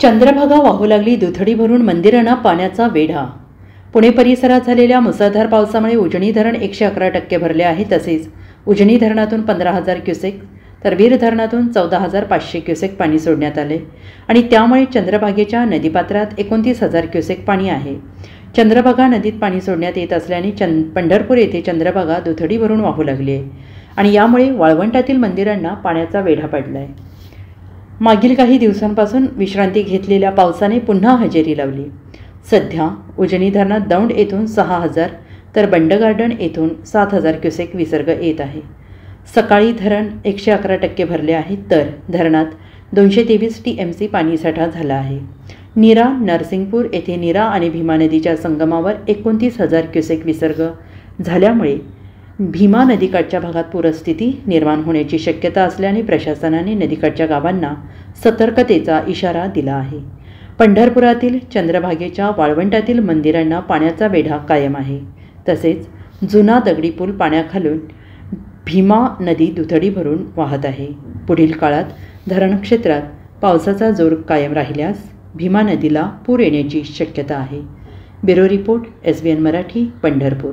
चंद्रभागा वाहू लागली. दुथडी भरून मंदिरांना पाण्याचा वेढा. पुणे परिसरात झालेल्या मुसळधार पावसामुळे उजनी धरण 111% भरले आहे. तसेच उजनी धरणातून 15,000 क्युसेक तर वीर धरणातून 14,500 क्युसेक पाणी सोडण्यात आले आणि त्यामुळे चंद्रभागेच्या नदीपात्रात 29,000 क्युसेक पाणी आहे. चंद्रभागा नदीत पाणी सोडण्यात येत असल्याने पंढरपूर येथे चंद्रभागा दुथडी भरून वाहू लागली आहे आणि यामुळे वाळवंटातील मंदिरांना पाण्याचा वेढा पडला आहे. मागील काही दिवसांपासून विश्रांती घेतलेल्या पावसाने पुन्हा हजेरी लावली. सध्या उजनी धरणात दौंड येथून 6,000 तर बंड गार्डन येथून 7,000 क्युसेक विसर्ग येत आहे. सकाळी धरण 111% भरले आहे तर धरणात 223 TMC पाणीसाठा झाला आहे. नीरा नरसिंगपूर येथे नीरा आणि भीमा नदीच्या संगमावर 29,000 क्युसेक विसर्ग झाल्यामुळे भीमा नदीकाठच्या भागात पूरस्थिती निर्माण होण्याची शक्यता असल्याने प्रशासनाने नदीकाठच्या गावांना सतर्कतेचा इशारा दिला आहे. पंढरपुरातील चंद्रभागेच्या वाळवंटातील मंदिरांना पाण्याचा वेढा कायम आहे. तसेच जुना दगडी पूल पाण्याखालून भीमा नदी दुथडी भरून वाहत आहे. पुढील काळात धरण क्षेत्रात पावसाचा जोर कायम राहिल्यास भीमा नदीला पूर येण्याची शक्यता आहे. Bureau report SBN Marathi, Pandharpur.